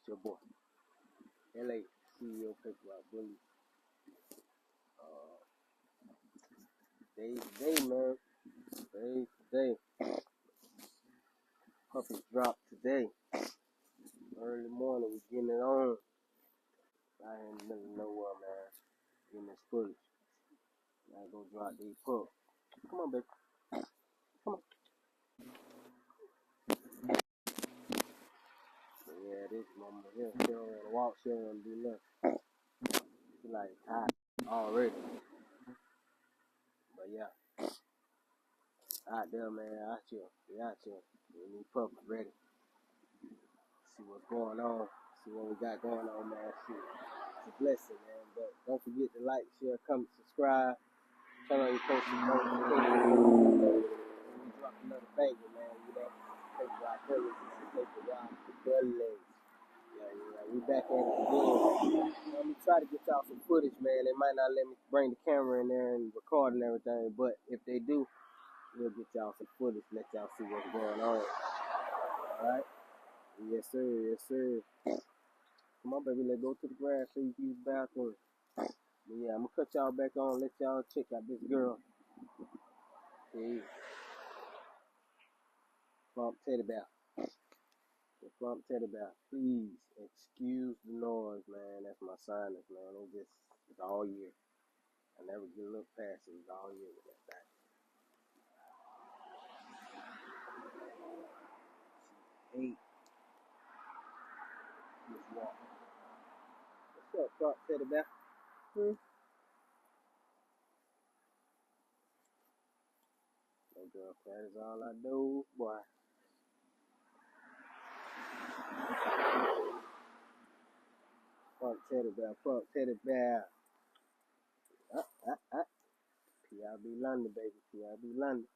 It's your boy, LA CEO Paper Route Bully. Day, man. Day. Puppies dropped today. Early morning, we getting it on. I ain't in the middle of nowhere, man. Getting this footage. Gotta go drop these pups. Come on, baby. Come on. But yeah, this mama here, she don't wanna walk, she don't wanna do nothing. She like tired already. But yeah, out there, man, out here. We out here. We need puppies ready. See what's going on. See what we got going on, man. See, it's a blessing, man. But don't forget to like, share, comment, subscribe. Turn on your post notifications. We drop another banger, man. You know, Paper Route Bully. Paper Route Bully. Yeah. We back at it again. Let me try to get y'all some footage, man. They might not let me bring the camera in there and record and everything, but if they do, we'll get y'all some footage, let y'all see what's going on. Alright? Yes, sir. Yes, sir. Come on, baby. Let's go to the grass so you can use the bathroom. But yeah, I'm going to cut y'all back on, let y'all check out this girl. Hey. Plump teddy bear. The plump teddy bear. Please excuse the noise, man. That's my sinus, man. It's all year. I never get a little past it. It's all year with that thing. Eight. Just walk. What's up, plump teddy bear? No girl, that is all I do, boy. Plump teddy bear, plump teddy bear. PIB London, baby, PIB London.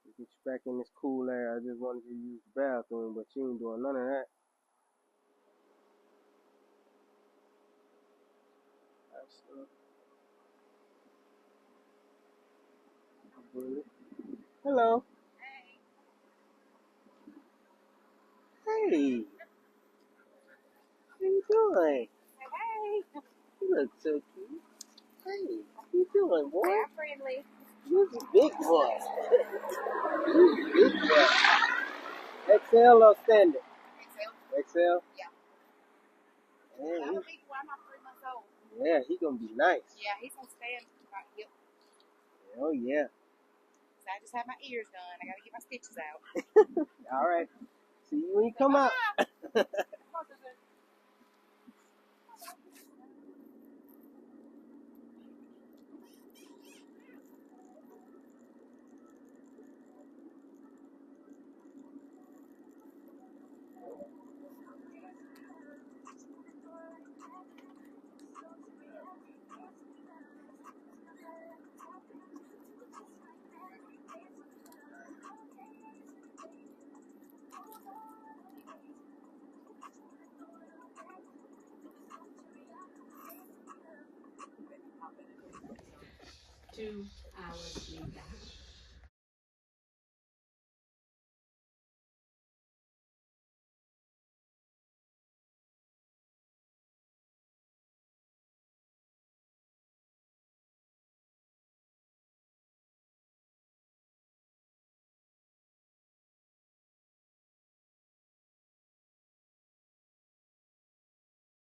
You get you back in this cool air. I just wanted you to use the bathroom, but you ain't doing none of that. Hello. Hey. How you doing? Hey. You look so cute. Hey. How you doing, boy? They're friendly. You're a big boy. You're a big boy. XL or standard? XL? Yeah. Yeah, I'm 3 months old. yeah, he gonna be nice. Yeah, he's gonna stand right here. Oh yeah. So I just had my ears done. I gotta get my stitches out. All right. See you when you come out. 2 hours later.